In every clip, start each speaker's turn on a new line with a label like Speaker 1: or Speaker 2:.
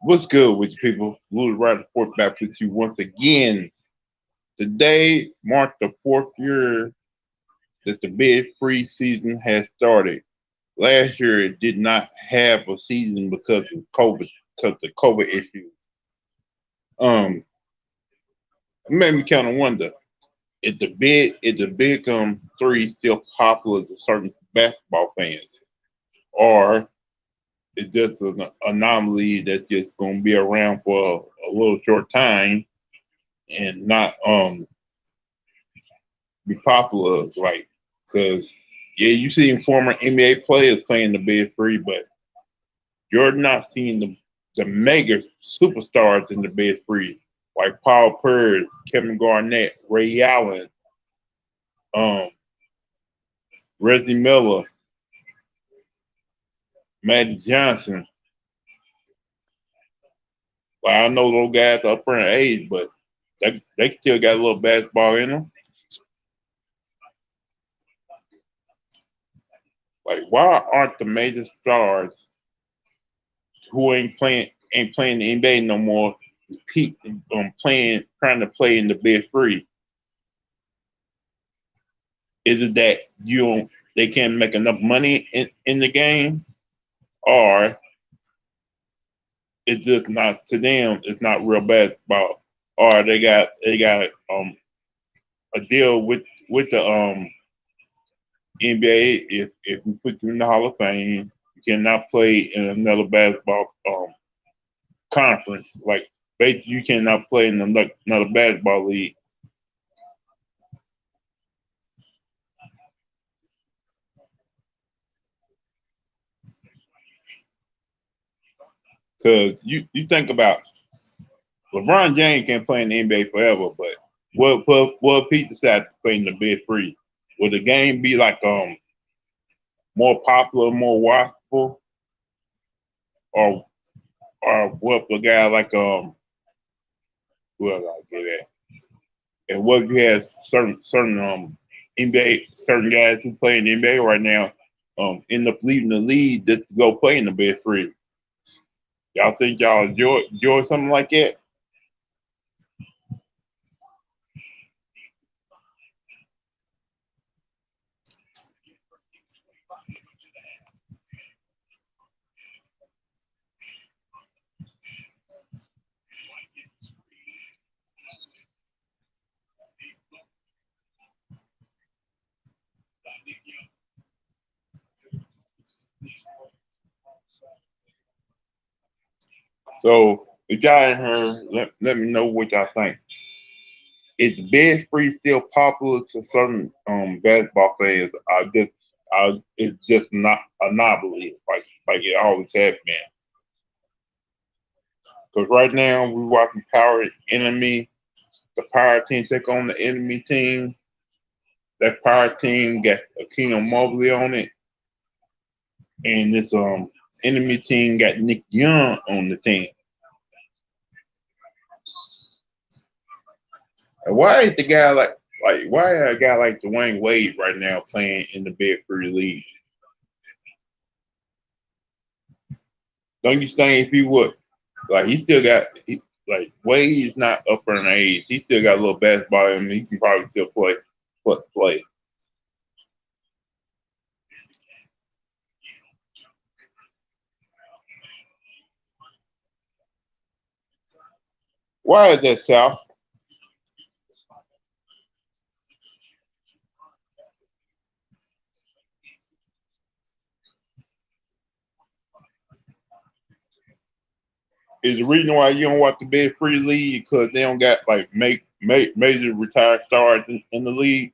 Speaker 1: What's good with you people? Louthewritersports back with you once again. Today marked the fourth year that the bid free season has started. Last year it did not have a season because of COVID, because of the COVID issue. It made me kind of wonder if the big three still popular to certain basketball fans, or it's just an anomaly that's just gonna be around for a little short time and not be popular, right? Because yeah, you see former NBA players playing the bid free, but you're not seeing the mega superstars in the bid free, like Paul Pierce, Kevin Garnett, Ray Allen, um, Reggie Miller, Magic Johnson. Like I know those guys are up in age, but they still got a little basketball in them. Like why aren't the major stars who ain't playing the NBA no more, trying to play in the bid free? Is it that they can't make enough money in the game, or it's just not to them? It's not real basketball, or they got a deal with the NBA. If we put you in the Hall of Fame, you cannot play in another basketball conference. Like basically, you cannot play in another basketball league. Because you think about LeBron James can play in the NBA forever, but what if he decided to play in the bid free? Would the game be like more popular, more watchable, or what if a guy like who else I get at? And what if you had certain NBA certain guys who play in the NBA right now end up leaving the league just to go play in the bid free? Y'all think y'all enjoy something like that? So if y'all in here, let me know what y'all think. Is bed free still popular to certain basketball fans? It's just not a novelty like it always has been. Because right now we're watching Power Enemy, the Power team take on the enemy team. That Power team got a King of Mobley on it, and this enemy team got Nick Young on the team. And why is the guy like why a guy like Dwayne Wade right now playing in the bed free league? Don't you think if he would like he still got like Wade's not up in age. He still got a little basketball in him. He can probably still play. Why is that, South? Is the reason why you don't watch the bed free league because they don't got like major retired stars in the league?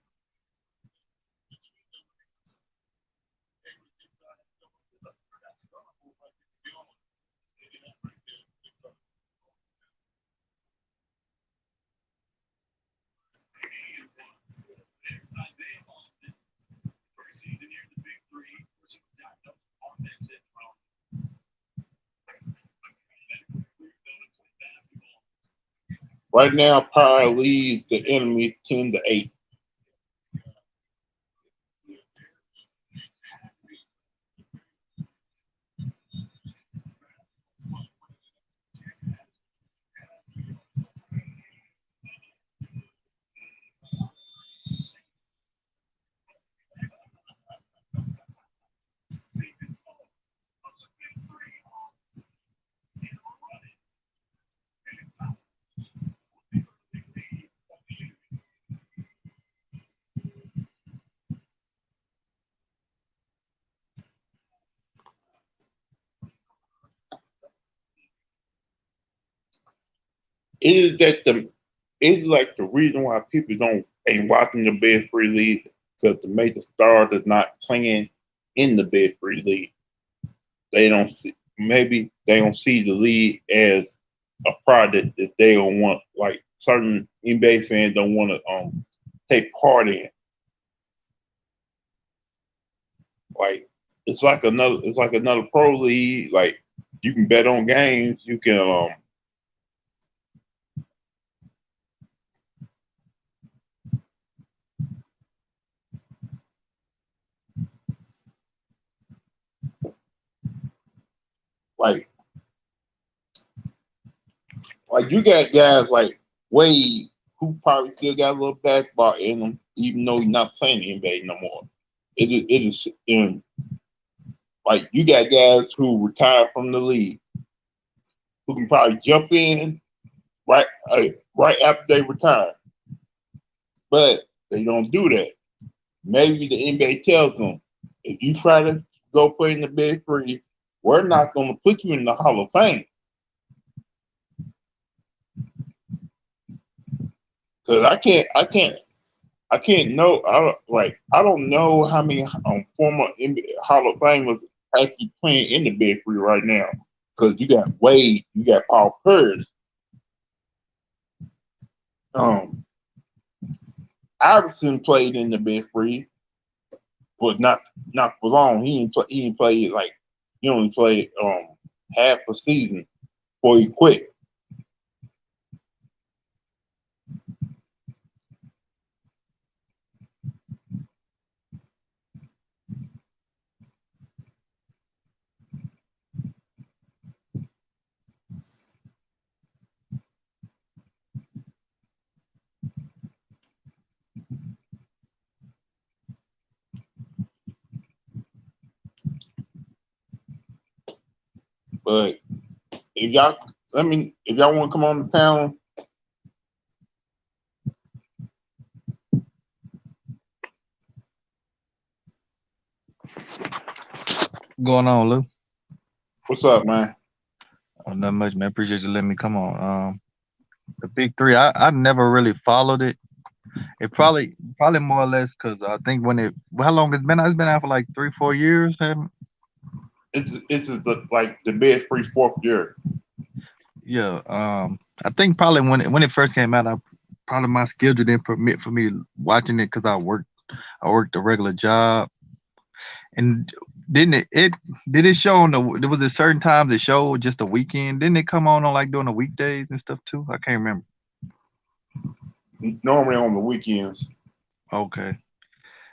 Speaker 1: Right now, Power leads the enemy 10-8. Is that the it's like the reason why people don't ain't watching the bed free league because the major stars is not playing in the bed free league. They don't see maybe they don't see the league as a product that they don't want like certain NBA fans don't want to take part in. Like it's like another pro league. Like you can bet on games. You can like you got guys like Wade who probably still got a little basketball in him, even though he's not playing the NBA no more. It is like you got guys who retired from the league who can probably jump in right right after they retire, but they don't do that. Maybe the NBA tells them if you try to go play in the Big Three, we're not going to put you in the Hall of Fame because I can't know. I don't know how many former NBA Hall of Famers actually playing in the Big Three right now. Because you got Wade, you got Paul Pierce, um, Iverson played in the Big Three, but not for long. He didn't play like he only played half a season before he quit. But if y'all if y'all want to come on the panel,
Speaker 2: Going on, Lou?
Speaker 1: what's up, man?
Speaker 2: Oh, not much, man. Appreciate you letting me come on. The big three, I never really followed it. It probably more or less because I think when it how long it's been? It's been out for like 3 4 years. Haven't?
Speaker 1: It's like the Big Three fourth year.
Speaker 2: Yeah. I think probably when it first came out, I probably my schedule didn't permit for me watching it because I worked a regular job. And didn't it did it show on the there was a certain times it showed just a weekend? Didn't it come on like during the weekdays and stuff too? I can't remember.
Speaker 1: Normally on the weekends.
Speaker 2: Okay.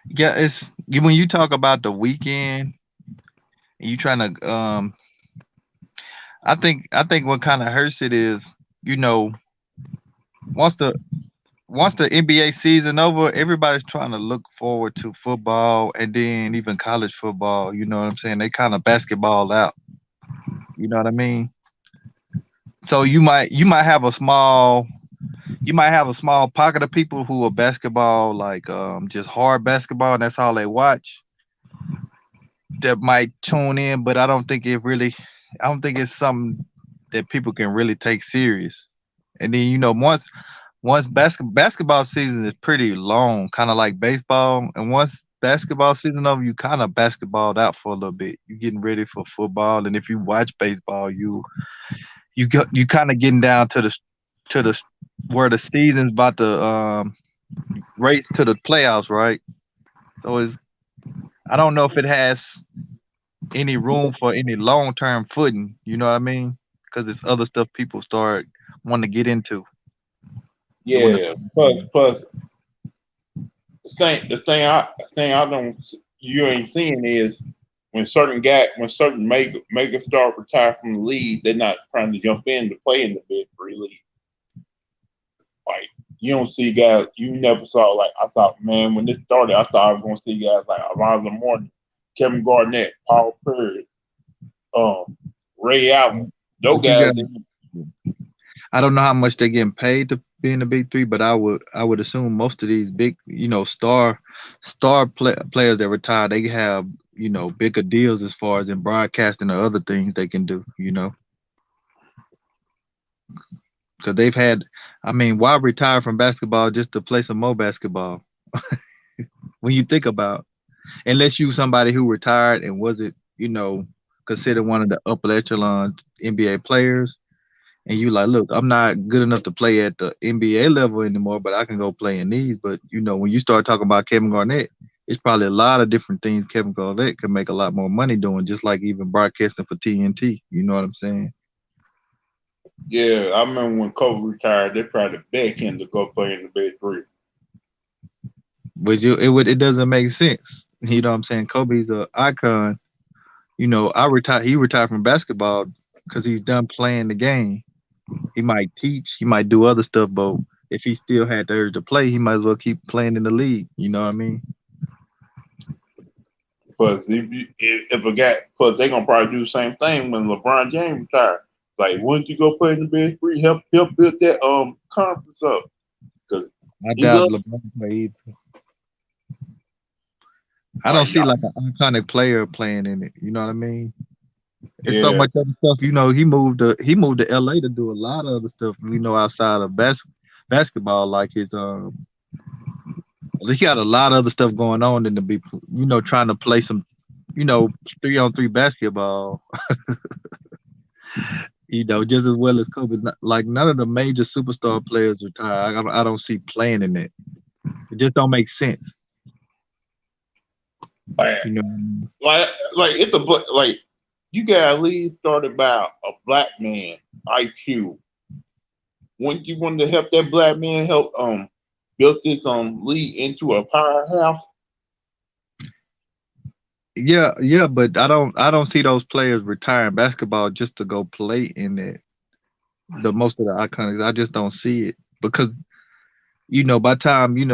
Speaker 2: Yeah, when you talk about the weekend and you trying to I think what kind of hurts it is, you know, once the once the NBA season over, everybody's trying to look forward to football and then even college football, you know what I'm saying? They kind of basketball out, you know what I mean? So you might have a small pocket of people who are basketball like just hard basketball and that's all they watch that might tune in, but I don't think it's something that people can really take serious. And then once basketball season is pretty long, kind of like baseball, and once basketball season over, you kind of basketballed out for a little bit. You getting ready for football, and if you watch baseball, you kind of getting down to the where the season's about to race to the playoffs, right? So I don't know if it has any room for any long term footing. You know what I mean? Because it's other stuff people start wanting to get into during the
Speaker 1: Yeah. Plus the thing I don't you ain't seeing is when certain mega stars retire from the league, they're not trying to jump in to play in the Big Three league. Like you don't see guys you never saw. Like I thought, man, when this started, I thought I was going to see guys like Alonzo Mourning, Kevin Garnett, Paul Pierce, um, Ray Allen. Those
Speaker 2: but you
Speaker 1: guys,
Speaker 2: got I don't know how much they're getting paid to be in the big three, but I would assume most of these big, players that retire, they have, bigger deals as far as in broadcasting or other things they can do. because they've had. I mean, why retire from basketball just to play some more basketball? When you think about, unless you somebody who retired and wasn't, considered one of the upper echelon NBA players, and you like, look, I'm not good enough to play at the NBA level anymore, but I can go play in these. But when you start talking about Kevin Garnett, it's probably a lot of different things Kevin Garnett could make a lot more money doing, just like even broadcasting for TNT. You know what I'm saying?
Speaker 1: Yeah, I remember when Kobe retired, they tried to beg him to go play in the Big Three.
Speaker 2: But it doesn't make sense. You know what I'm saying? Kobe's an icon. He retired from basketball because he's done playing the game. He might teach, he might do other stuff, but if he still had the urge to play, he might as well keep playing in the league. You know what I mean?
Speaker 1: Because if a guy, plus they're gonna probably do the same thing when LeBron James retired. Like, wouldn't you go play in the Big Three? Help build that conference up. Because
Speaker 2: I
Speaker 1: he
Speaker 2: doubt
Speaker 1: loves
Speaker 2: LeBron play either. I don't
Speaker 1: like
Speaker 2: see
Speaker 1: y'all.
Speaker 2: like an iconic player playing in it. You know what I mean? It's so
Speaker 1: Yeah,
Speaker 2: much other stuff. He moved to LA to do a lot of other stuff. Outside of basketball, like he got a lot of other stuff going on than to be trying to play some 3-on-3 basketball. Just as well as Kobe. Like none of the major superstar players retire. I don't see playing in it. It just don't make sense.
Speaker 1: like
Speaker 2: You know what I mean?
Speaker 1: like it's like you got a league started by a black man IQ. Wouldn't you want to help that black man help build this league into a powerhouse?
Speaker 2: Yeah, but I don't see those players retiring basketball just to go play in it. The most of the iconics, I just don't see it because by the time you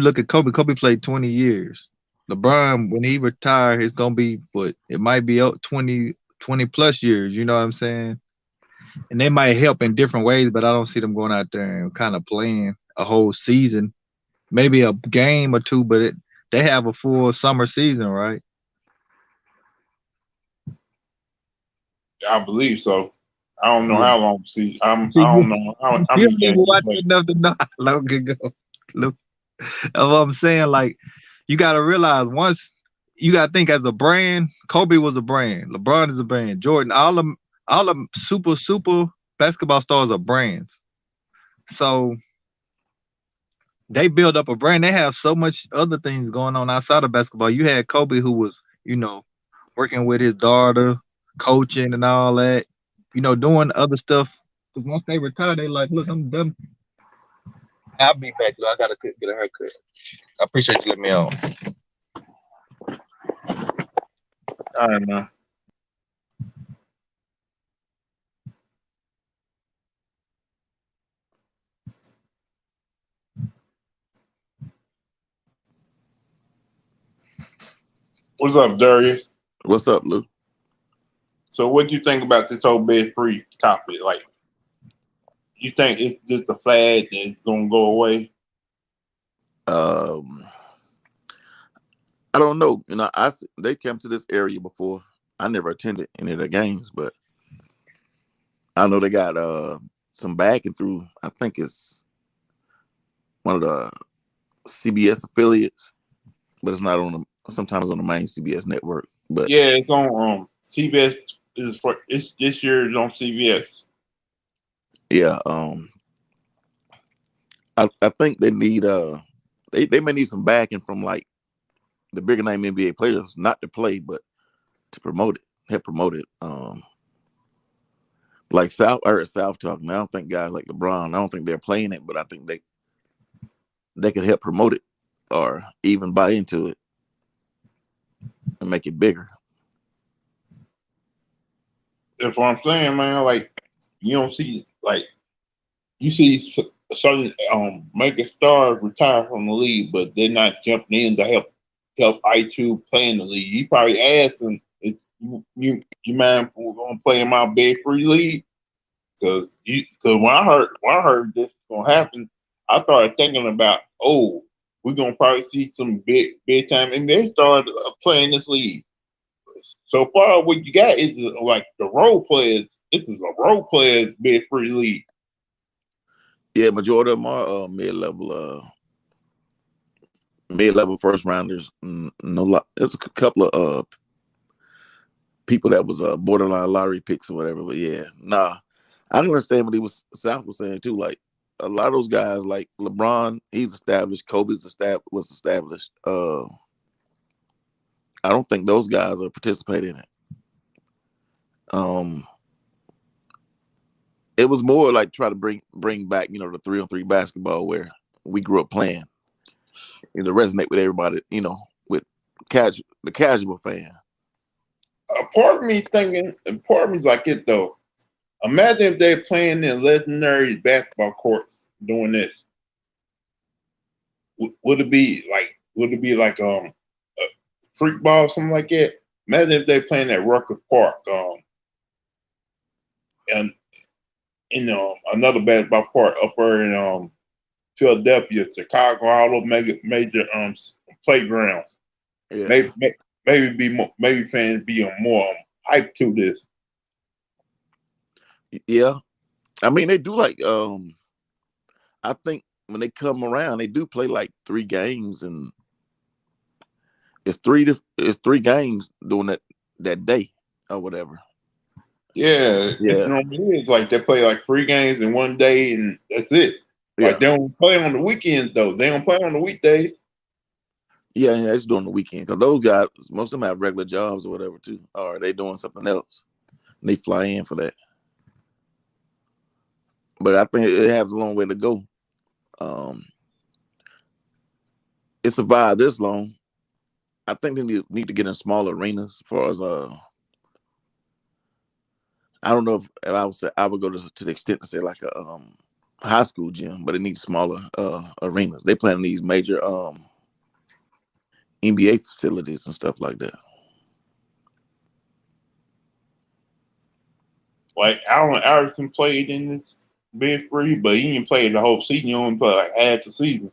Speaker 2: look at Kobe played 20 years. LeBron, when he retire, it's gonna be what it might be up 20 plus years. You know what I'm saying? And they might help in different ways, but I don't see them going out there and kind of playing a whole season, maybe a game or two, but they have a full summer season, right?
Speaker 1: I believe so. I don't know
Speaker 2: Yeah.
Speaker 1: how long. See,
Speaker 2: See,
Speaker 1: I don't know how
Speaker 2: you
Speaker 1: many
Speaker 2: don't even
Speaker 1: games he
Speaker 2: watch it
Speaker 1: played.
Speaker 2: enough to know how long ago. Look, that's what I'm saying. Like, you got to realize once you got to think as a brand. Kobe was a brand. LeBron is a brand. Jordan, all them super basketball stars are brands. So they build up a brand. They have so much other things going on outside of basketball. You had Kobe who was, working with his daughter, coaching and all that, doing other stuff. Because once they retire, they like, look, I'm done. I'll be back. I gotta get a haircut. I appreciate you letting me on.
Speaker 1: I don't know. What's up, Darius?
Speaker 3: What's up, Lou?
Speaker 1: So, what do you think about this whole Big Three topic? Like, you think it's just a fad and it's gonna go away?
Speaker 3: Um, I don't know. They came to this area before. I never attended any of their games, but I know they got some backing through. I think it's one of the CBS affiliates, but it's not on the. Sometimes on the main CBS network. But
Speaker 1: Yeah, it's on CBS. It's this year. It's on CBS.
Speaker 3: yeah, I think they need they may need some backing from like the bigger name NBA players, not to play, but to promote it, help promote it. Like I heard South talking. I don't think guys like LeBron, I don't think they're playing it, but I think they could help promote it or even buy into it and make it bigger.
Speaker 1: That's what I'm saying, man. Like, you don't see you see certain mega stars retire from the league, but they're not jumping in to help I2 play in the league. You probably asked them, if you mind going to play in my Big Free league? Because when I heard this gonna happen, I started thinking about, oh, we're gonna probably see some big time NBA stars playing this league. So far, what you got is like the role players. This is a role players Big Free league.
Speaker 3: Yeah, majority of them are mid-level first rounders. No, there's a couple of people that was borderline lottery picks or whatever. But yeah, nah, I can understand what South was saying too. Like a lot of those guys, like LeBron, he's established. Was established. I don't think those guys are participating in it. It was more like try to bring back, the 3-on-3 basketball where we grew up playing. To resonate with everybody, with the casual fan.
Speaker 1: A part of me thinking, and part of me's like it though. Imagine if they're playing in legendary basketball courts doing this. Would it be like? Would it be like a freak ball or something like that? Imagine if they're playing at Rucker Park, and another basketball park up there in Philadelphia, Chicago, all those major playgrounds.
Speaker 3: Yeah.
Speaker 1: Maybe fans be more hyped to this.
Speaker 3: Yeah, I mean they do like I think when they come around they do play like 3 games, and it's three games during that day or whatever.
Speaker 1: Yeah,
Speaker 3: Yeah.
Speaker 1: it's like they play like 3 games in one day and that's it.
Speaker 3: Yeah.
Speaker 1: Like they don't play on the weekends though. They don't play on the weekdays.
Speaker 3: Yeah, it's during the weekend because those guys, most of them have regular jobs or whatever too, or they doing something else. And they fly in for that. But I think it has a long way to go. It survived this long. I think they need to get in smaller arenas. As far as I don't know if I would say I would go to the extent to say like a high school gym, but it needs smaller arenas. They play in these major NBA facilities and stuff like that.
Speaker 1: Like Allen Iverson played in this Big Free, but he didn't play the whole season. He only played like half the season.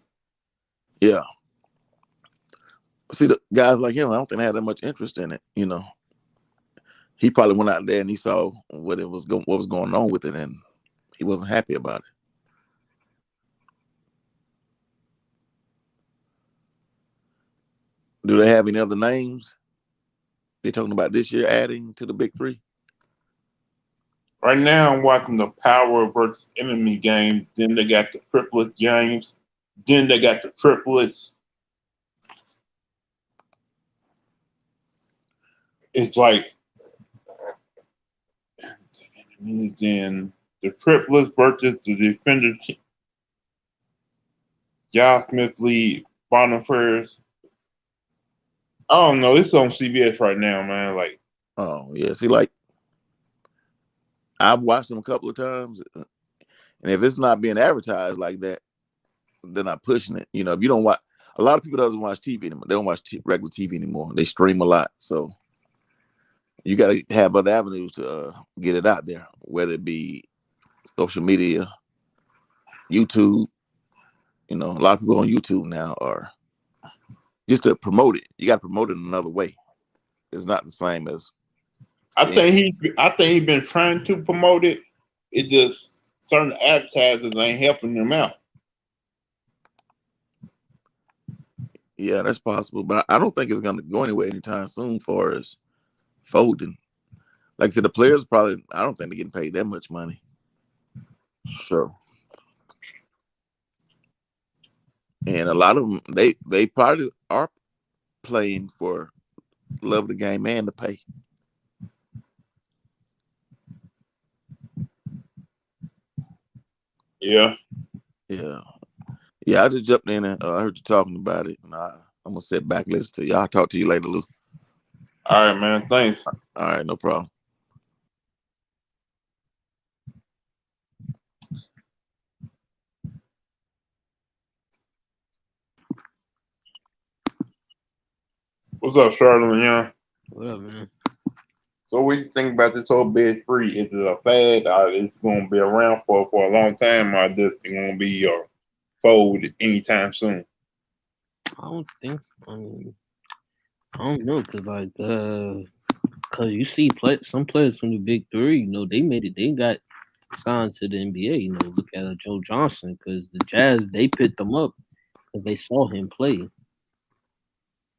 Speaker 3: Yeah. See, the guys like him, I don't think they had that much interest in it. He probably went out there and he saw what was going on with it, and he wasn't happy about it. Do they have any other names they talking about this year adding to the Big Three?
Speaker 1: Right now, I'm watching the Power versus Enemy game. Then they got the triplet games. Then they got the triplets. It's like then the triplets versus the defender. John Smith lead Boniface. I don't know. It's on CBS right now, man. Like,
Speaker 3: oh yeah, see, like I've watched them a couple of times, and if it's not being advertised like that, they're not pushing it. If you don't watch, a lot of people doesn't watch TV anymore. They don't watch regular TV anymore. They stream a lot, so you got to have other avenues to get it out there, whether it be social media, YouTube. A lot of people on YouTube now are just to promote it. You got to promote it another way. It's not the same as.
Speaker 1: I think he's been trying to promote it. It just certain advertisers ain't helping them out.
Speaker 3: Yeah, that's possible, but I don't think it's going to go anywhere anytime soon. For as folding, like I said, the players probably. I don't think they're getting paid that much money. So, and a lot of them, they probably are playing for love of the game and the pay.
Speaker 1: Yeah.
Speaker 3: Yeah. I just jumped in and I heard you talking about it, and I'm gonna sit back and listen to you. I'll talk to you later, Lou.
Speaker 1: All right, man. Thanks.
Speaker 3: All right, no problem.
Speaker 1: What's up, Charlotte Young?
Speaker 4: What up, man?
Speaker 1: So what you think about this whole Big Free? Is it a fad? Or it's gonna be around for a long time, or just gonna be fold anytime soon?
Speaker 4: I don't think so. I mean, I don't know, cause you see some players from the Big Three, they made it. They got signed to the NBA. Look at Joe Johnson because the Jazz they picked him up because they saw him play.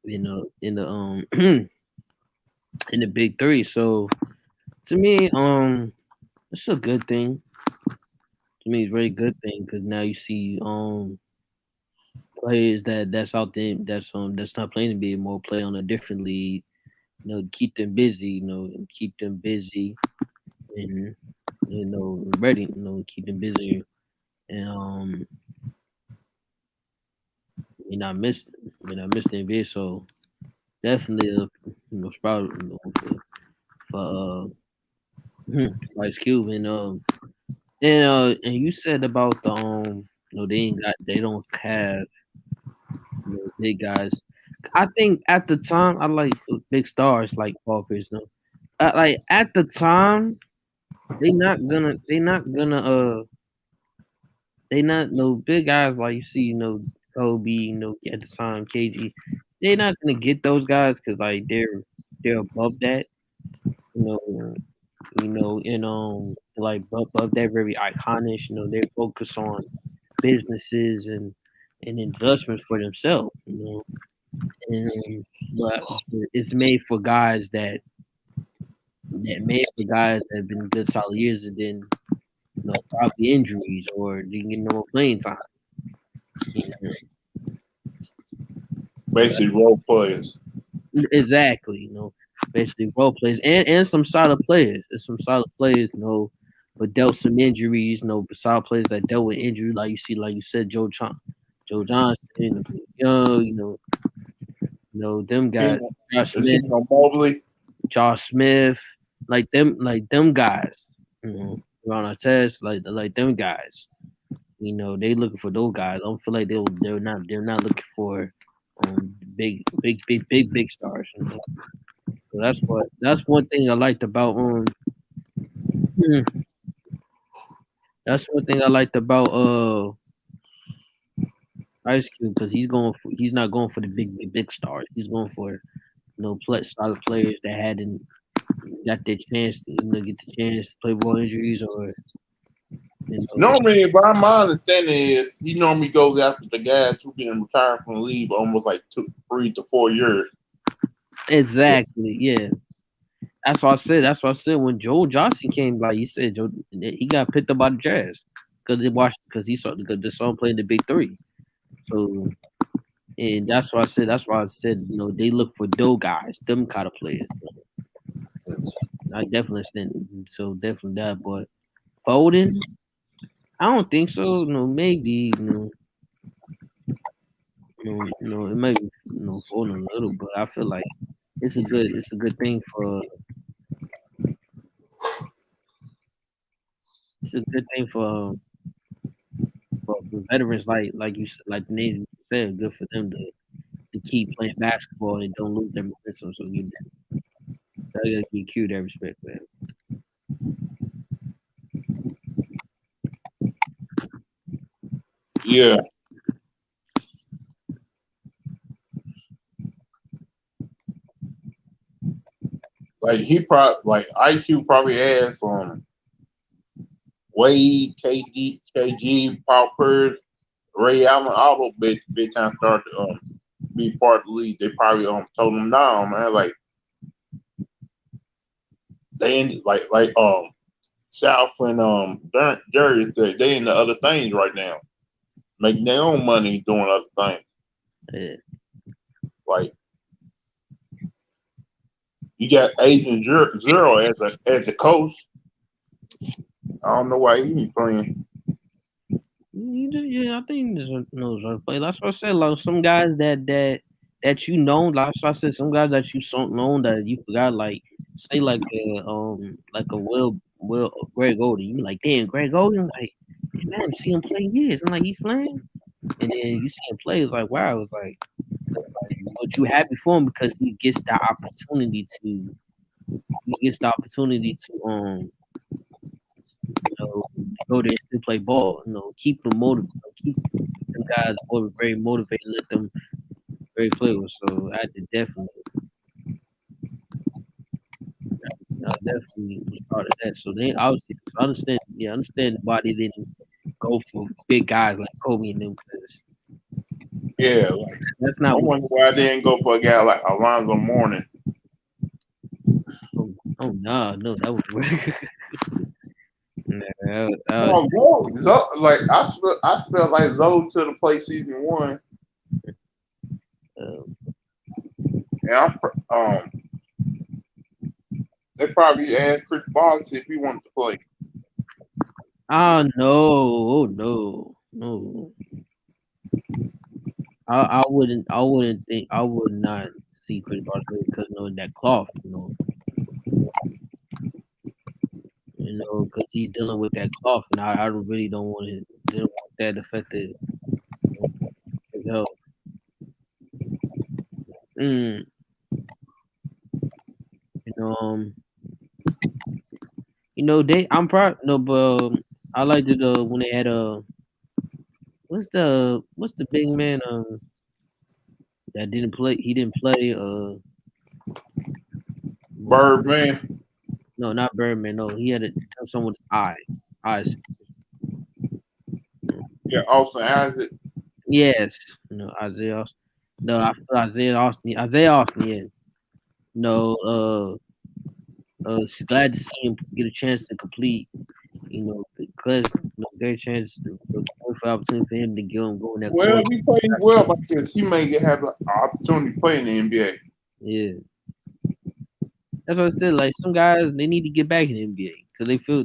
Speaker 4: In the in the big three. So to me, it's a good thing. To me, it's a very good thing because now you see players that's out there that's not playing to be more play on a different league. Keep them busy. And keep them busy and ready. Keep them busy and we not miss the NBA. So definitely sprout for Ice Cube and you said about the they don't have big guys. I think at the time I like big stars like Paul Pierce. Like at the time they not gonna they not no big guys like you see Kobe at the time KG. They're not gonna get those guys because like they're above that you know and like above that very iconic. They focus on businesses and investments for themselves. And but it's made for guys that have been good solid years and then probably injuries or didn't get no more playing time. You
Speaker 1: Basically, role players.
Speaker 4: Exactly. Basically role players and some solid players. There's some solid players. But dealt some injuries. Solid players that dealt with injury, like you see, like you said, Joe Johnson, Young. Them guys, Josh
Speaker 1: Is
Speaker 4: Smith.
Speaker 1: he from Mobley?
Speaker 4: Josh Smith, like them guys, Ron Artest, like them guys. They looking for those guys. I don't feel like they're not looking for big stars. So that's one thing I liked about hmm, that's one thing I liked about Ice Cube because he's not going for the big stars. He's going for solid players that hadn't got their chance to get the chance to play ball injuries or
Speaker 1: Normally, by my understanding is he normally goes after the guys who've been retired from the league almost like 3 to 4 years.
Speaker 4: Exactly, yeah. That's what I said. That's what I said when Joe Johnson came. Like you said, he got picked up by the Jazz because he saw because the song playing the big three. So and that's what I said. That's why I said they look for those guys, them kind of players. I definitely understand. So definitely that, but Foden, I don't think so. Maybe it might be Foden a little, but I feel like it's a good thing for veterans like the name said, good for them to keep playing basketball and don't lose their momentum. So I gotta give Q that respect, man.
Speaker 1: Yeah. Like IQ probably has Wade, KG, Paul Pierce, Ray Allen, all those big time stars be part of the league. They probably told them down, man. Like they in South and Jerry said they in the other things right now, making their own money doing other things.
Speaker 4: Yeah.
Speaker 1: Like you got Agent Zero as a coach. I don't know why he ain't playing.
Speaker 4: Yeah, I think he knows how to play. That's what I said. Like some guys that you know, like I said, some guys that you so known that you forgot. Like say like a Will Greg Oden. You be like, damn, Greg Oden, like man, you see him play years, and like he's playing, and then you see him play. It's like wow, it's like what you happy for him because he gets the opportunity to go there and still play ball. Keep them motivated, keep them guys very motivated, let them very players. So I definitely was part of that. So they obviously I understand understand why they didn't go for big guys like Kobe and them because
Speaker 1: Yeah, like
Speaker 4: that's
Speaker 1: I
Speaker 4: not what.
Speaker 1: wonder why I didn't go for a guy like Alonzo Mourning.
Speaker 4: Oh no, that was weird. Nah,
Speaker 1: No, like I felt like Zoe to the play season 1,
Speaker 4: uh,
Speaker 1: and they probably asked Chris Bosh if he wanted to play.
Speaker 4: oh no. I would not see Chris Bosh because that cloth, because he's dealing with that cloth, and I really didn't want that affected his health. Mm, you know, I'm proud. No, but I liked it when they had what's the big man that didn't play? He didn't play.
Speaker 1: Birdman,
Speaker 4: No, not Birdman. No, he had someone's eyes.
Speaker 1: yeah, Austin Isaac.
Speaker 4: Yes, Isaiah. No, I feel Isaiah Austin. Isaiah Austin. Yeah. No, glad to see him get a chance to complete. Because their chance, for opportunity for him to go in that
Speaker 1: Well,
Speaker 4: corner.
Speaker 1: if he plays well like this, he may have an opportunity to play in the NBA.
Speaker 4: Yeah, that's what I said. Like some guys, they need to get back in the NBA because they feel.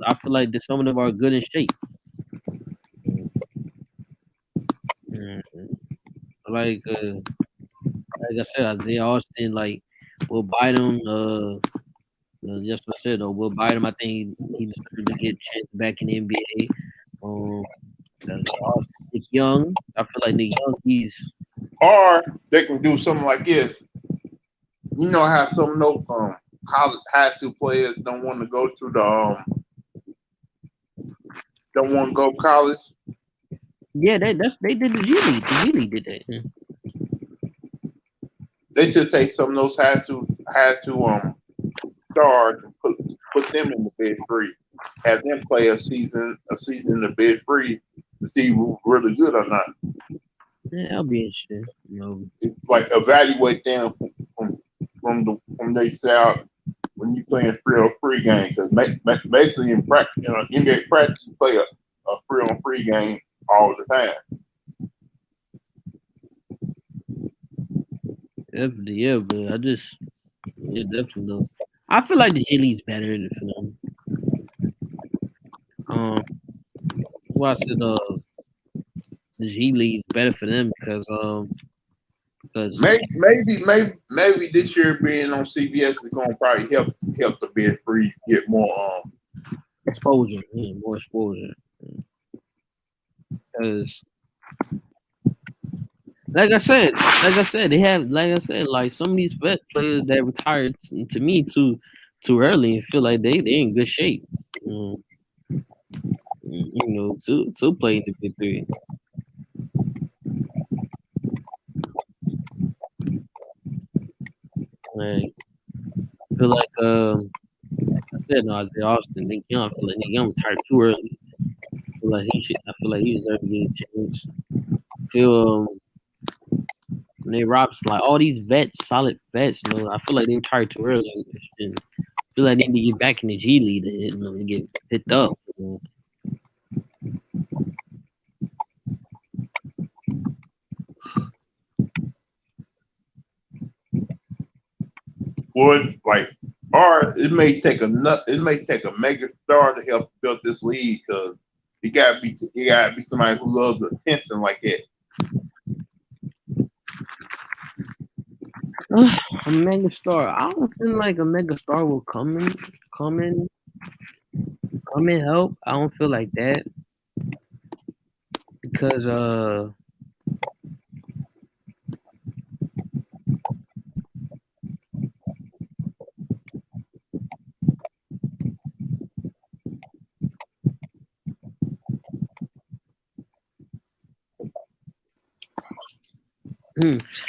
Speaker 4: I feel like that some of them are good in shape. Mhm. Like I said, Isaiah Austin, like Will Bynum, just what I said though, Will Bynum, I think he deserved to get a chance back in the NBA. Isaiah Austin, Nick Young, I feel like Nick Young, he's
Speaker 1: Or they can do something like this. You know how some of those college high school players don't want to go to the don't want to go college.
Speaker 4: yeah, they did the G League. The G League did that.
Speaker 1: They should take some of those high school stars and put them in the bed free. Have them play a season in the bed free to see who's really good or not.
Speaker 4: Yeah, that'll be interesting.
Speaker 1: It's like evaluate them from they sell when you playing free on free game because basically in practice, NBA practice, you play a free on free game all the time.
Speaker 4: Definitely, yeah, but definitely. Though. I feel like the G League's better for them. Well, I said the G League's better for them because
Speaker 1: Maybe this year being on CBS is going to probably help the bid free get more
Speaker 4: exposure, more exposure. Because like I said, they have like some of these vet players that retired to me too early and feel like they in good shape. To play in the big three. Like I feel like I said, no, Isaiah Austin, Nick Young. I feel like Nick Young retired too early. I feel like he deserves to get a chance. I feel Nate Robinson, like all these vets, solid vets. I feel like they retired too early. And I feel like they need to get back in the G League to get picked up.
Speaker 1: would like, or it may take a mega star to help build this league because it gotta be somebody who loves attention like that.
Speaker 4: A mega star. I don't feel like a mega star will come in, help. I don't feel like that because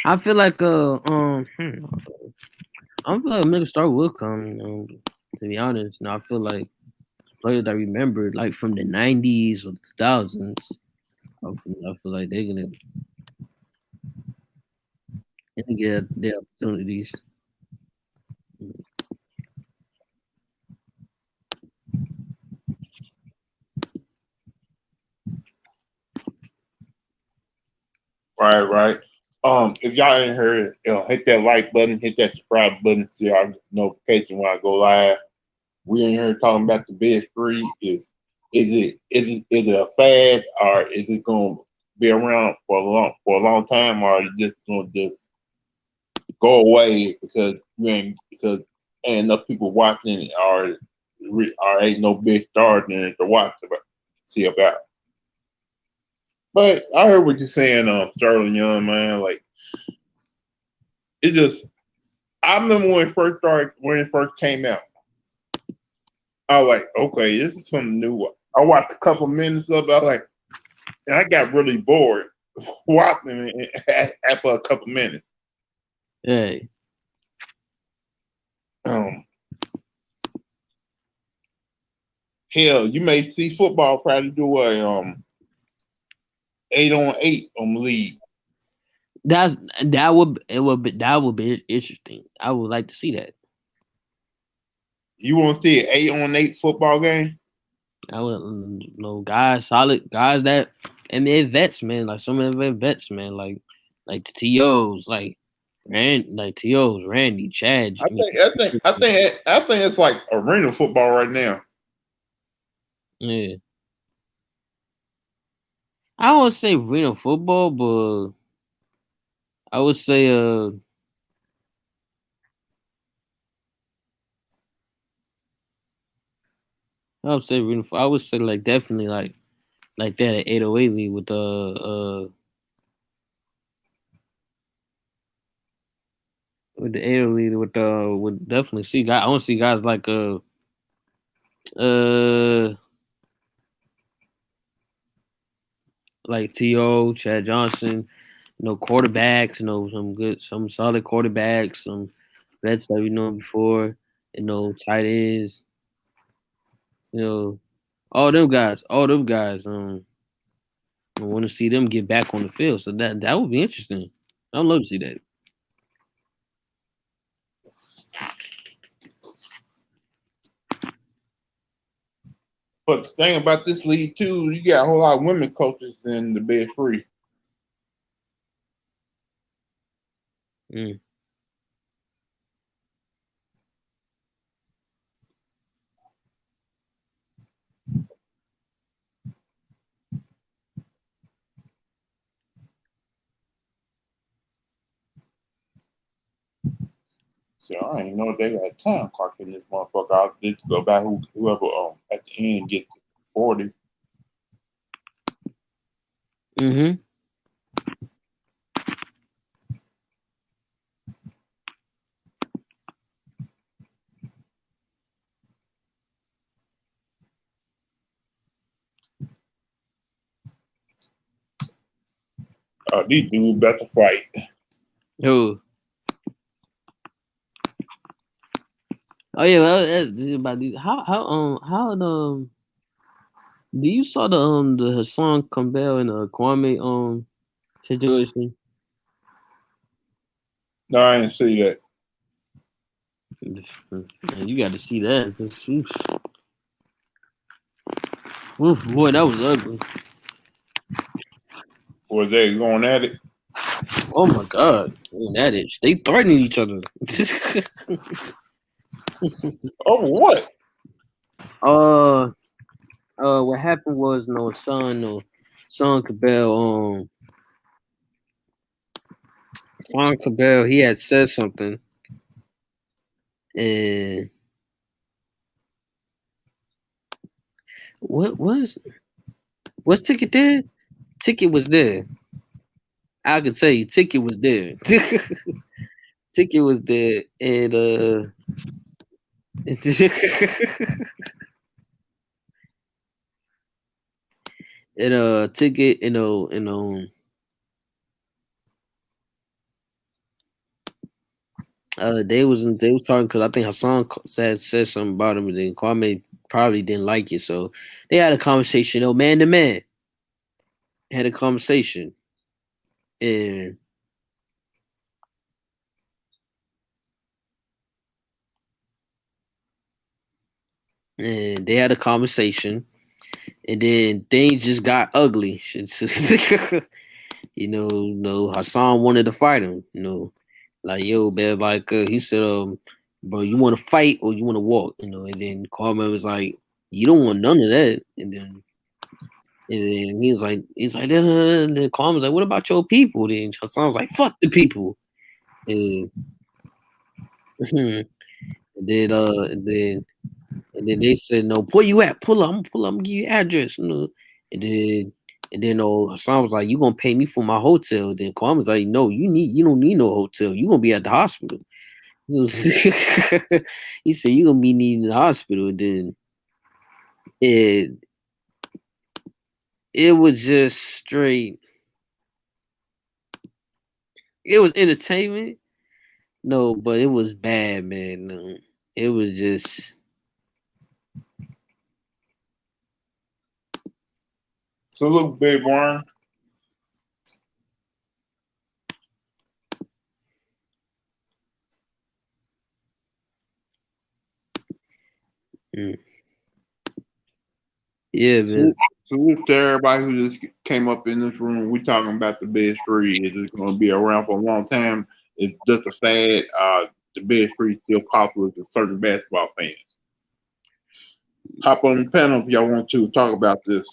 Speaker 4: I feel like I feel like a mega star will come. To be honest, I feel like players I remember, like from the '90s or 2000s. I feel like they're gonna get their opportunities.
Speaker 1: Right, right. If y'all ain't heard, hit that like button, hit that subscribe button, so y'all get notification when I go live. We ain't here talking about the bed free. Is it a fad, or is it gonna be around for a long time, or is it just gonna just go away because ain't enough people watching it, or ain't no big stars in it to watch about see about. But I heard what you're saying, Sterling Young, man. Like it just I remember when it first came out. I was like, okay, this is something new. I watched a couple minutes of it. And I got really bored watching it after a couple minutes.
Speaker 4: Hey,
Speaker 1: Um, Hell, you may see football probably do a 8-on-8 on the league.
Speaker 4: that would be interesting. I would like to see that.
Speaker 1: You want to see an 8-on-8 football game?
Speaker 4: I would guys, solid guys that and they're vets, man. Like some of them vets, man. Like the TOs, TOs, Randy, Chad.
Speaker 1: I think it's like arena football right now.
Speaker 4: Yeah. I would say arena football, but I would say I would say like definitely like that at 808 league with the 808 league with definitely see guys. I want to see guys uh like T.O., Chad Johnson, quarterbacks, some solid quarterbacks, some vets that we know before, tight ends, all them guys. I want to see them get back on the field, so that would be interesting. I'd love to see that.
Speaker 1: But the thing about this league too, you got a whole lot of women coaches in the bed free.
Speaker 4: Mm.
Speaker 1: So I ain't know they got a time clock in this motherfucker. I'll just go by whoever at the end gets 40.
Speaker 4: Mm-hmm.
Speaker 1: These dudes about to fight.
Speaker 4: Oh. Oh yeah, well, that's about these. How do you saw the Hassan Campbell and Kwame situation?
Speaker 1: No, I didn't see that.
Speaker 4: Man, you got to see that. Oof, boy, that was ugly.
Speaker 1: Was they going at it?
Speaker 4: Oh my god, man, that is they threatening each other.
Speaker 1: Oh, what?
Speaker 4: What happened was son Cabell Son Cabell he had said something and what's Ticket there? Ticket was there. I could tell you, Ticket was there. Ticket was there, and and Ticket, they was talking because I think Hassan said something about him, and then Kwame probably didn't like it. So they had a conversation, man to man. Had a conversation. And they had a conversation, and then things just got ugly. Hassan wanted to fight him. Like, yo, man, like he said, bro, you want to fight or you want to walk? And then Carmen was like, you don't want none of that. And then he's like, and then Carmen's like, what about your people? Then Hassan was like, fuck the people. And, and then they said, no, where you at? Pull up, I'm gonna give you your address. And then Hassan was like, you gonna pay me for my hotel? Then Kwame was like, no, you don't need no hotel. You gonna be at the hospital. He said, you gonna be needing the hospital. And then it was just straight. It was entertainment. No, but it was bad, man. No, it was just.
Speaker 1: Salute, Big Worm.
Speaker 4: Yeah, man.
Speaker 1: Salute to everybody who just came up in this room. We talking about the Big Three. Is it going to be around for a long time? It's just a fad. The Big Three is still popular to certain basketball fans. Hop on the panel if y'all want to talk about this.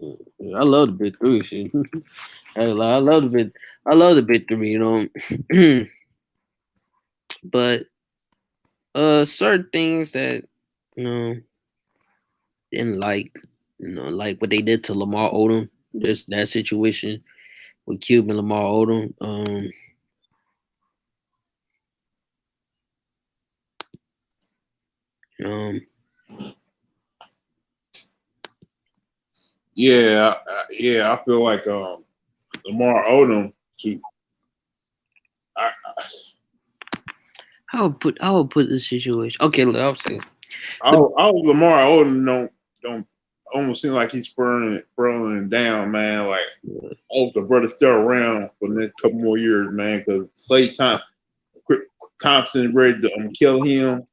Speaker 4: I love the Big Three shit. I love the Big Three, but certain things that didn't like what they did to Lamar Odom, just that situation with Cube and Lamar Odom.
Speaker 1: Yeah, I feel like Lamar Odom.
Speaker 4: I would put this situation. Okay, I'll say.
Speaker 1: Lamar Odom don't almost seem like he's burning down, man. Like, I hope the brother's still around for the next couple more years, man. Because Thompson ready to kill him,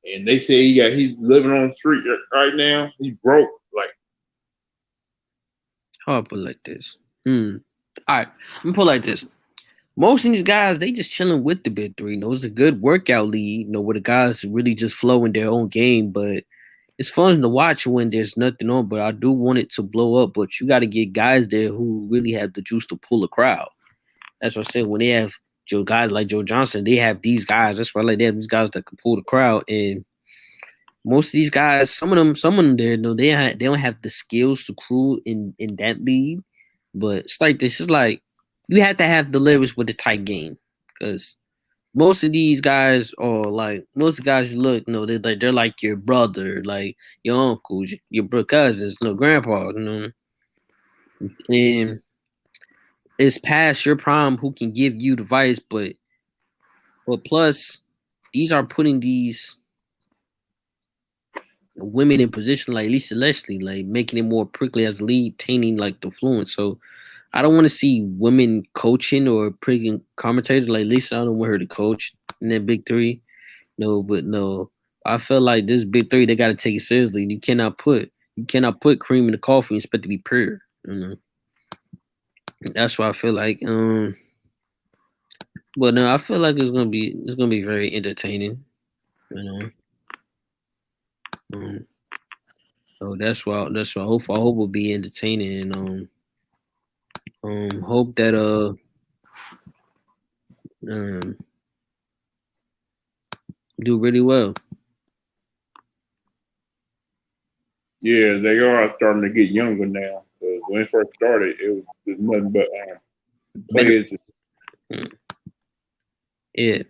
Speaker 1: and they say he's living on the street right now. He broke. Like,
Speaker 4: how I put it like this. All right, I'm gonna put it like this. Most of these guys, they just chilling with the Big Three. It's a good workout league, where the guys really just flow in their own game. But it's fun to watch when there's nothing on. But I do want it to blow up. But you got to get guys there who really have the juice to pull a crowd. That's what I said. When they have guys like Joe Johnson, they have these guys. That's why they have these guys that can pull the crowd. And most of these guys, some of them there, they don't have the skills to crew in that league. But it's like this. It's like you have to have the lyrics with the tight game, because most of these guys are like most of the guys you look, they're like your brother, like your uncles, your cousins, grandpa, and it's past your prime who can give you advice, but plus these are putting these women in position like Lisa Leslie, like making it more prickly as lead, tainting like the fluence. So I don't want to see women coaching or pricking commentators like Lisa. I don't want her to coach in that Big Three. No. I feel like this Big Three, they got to take it seriously. You cannot put cream in the coffee and expect to be pure. That's why I feel like. But no, I feel like it's gonna be very entertaining. So that's why I hope will be entertaining, and hope that do really well.
Speaker 1: Yeah, they are starting to get younger now. When it first started, it was nothing but players.
Speaker 4: Yeah.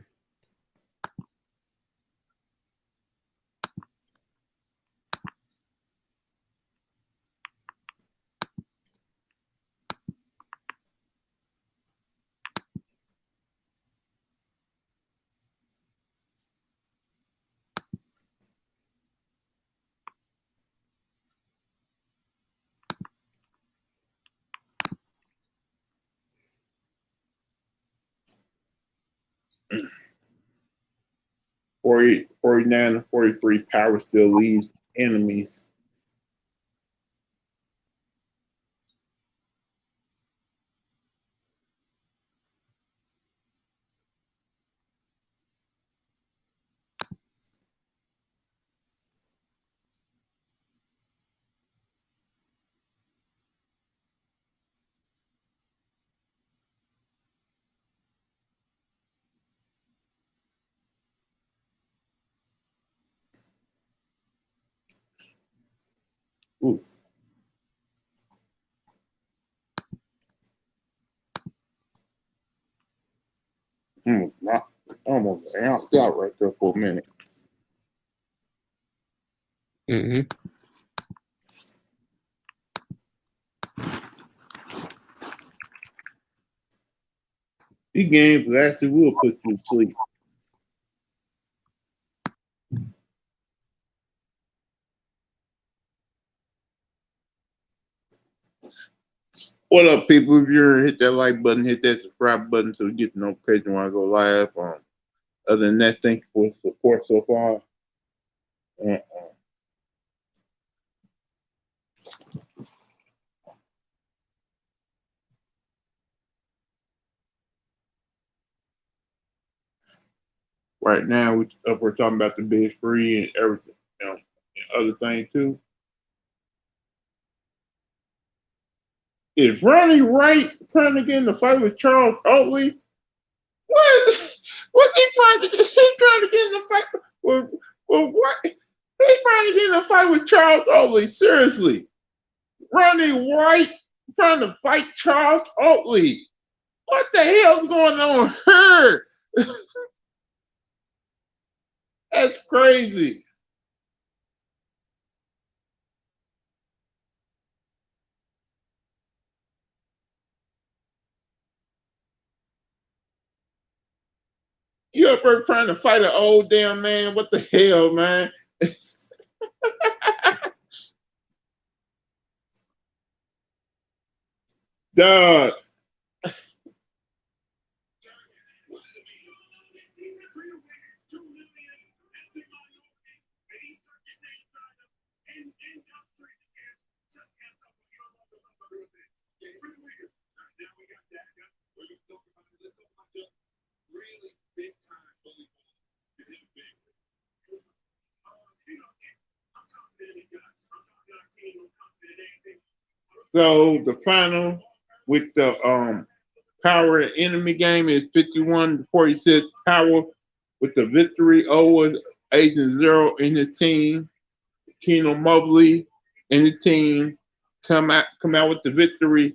Speaker 1: 49 to 43. Power still leads enemies. Oof. I almost out right there for a minute.
Speaker 4: Mm-hmm.
Speaker 1: These games actually will put you to sleep. What up, people? If you're hit that like button, hit that subscribe button so you get the notification when I go live. Other than that, thank you for the support so far. Right now, we're talking about the big free and everything, and other things too. Is Ronnie Wright trying to get in the fight with Charles Oatley? What? What's he trying to get? He's trying to get in the fight with what? He's trying to get in a fight with Charles Oatley. Seriously, Ronnie Wright trying to fight Charles Oatley. What the hell's going on here? That's crazy. You up there trying to fight an old damn man? What the hell, man? Dog. So the final with the power enemy game is 51 to 46 power with the victory over Agent Zero and his team. Keno Mobley and the team come out with the victory.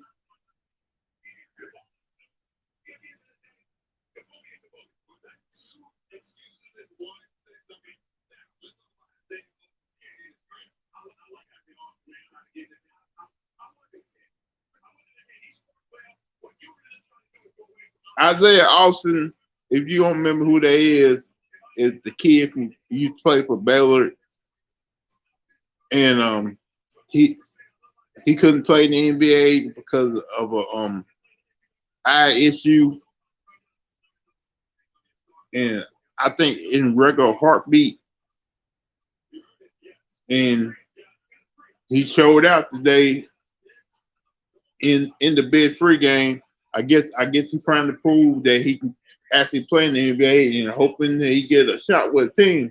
Speaker 1: Isaiah Austin, if you don't remember who that is the kid who used to play for Baylor, and he couldn't play in the NBA because of a eye issue, and I think in regular heartbeat, and he showed out today in the bid free game. I guess he's trying to prove that he can actually play in the NBA and hoping that he get a shot with a team.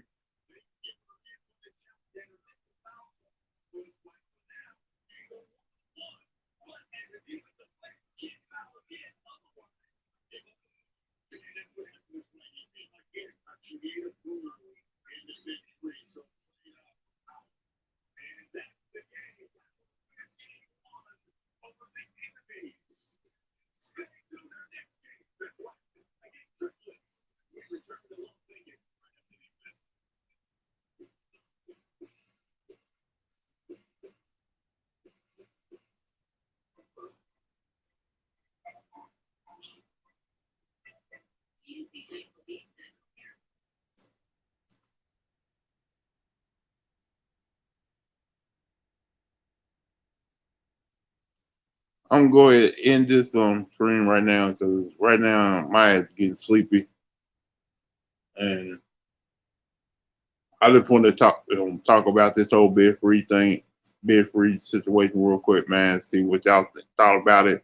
Speaker 1: I'm going to end this stream right now because right now my ass getting sleepy, and I just want to talk about this whole bid free thing, bid free situation real quick, man. See what y'all thought about it,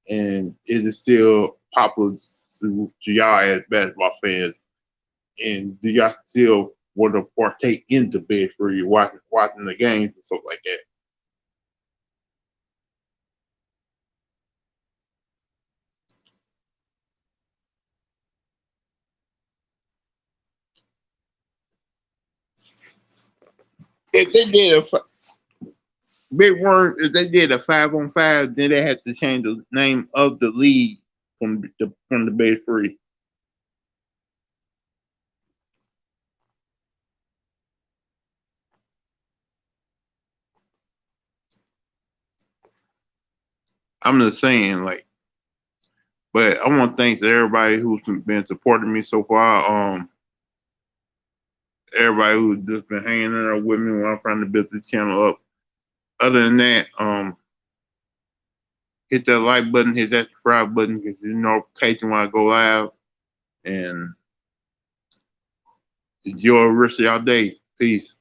Speaker 1: and is it still popular to y'all as basketball fans? And do y'all still want to partake into bid free, watching the games and stuff like that? If they did a big word, if they did a 5-on-5, then they had to change the name of the league from the bid free. I'm just saying, like, but I want to thank everybody who's been supporting me so far. Everybody who's just been hanging in there with me when I'm trying to build this channel up. Other than that, hit that like button, hit that subscribe button, get your notification when I go live, and enjoy the rest of y'all day. Peace.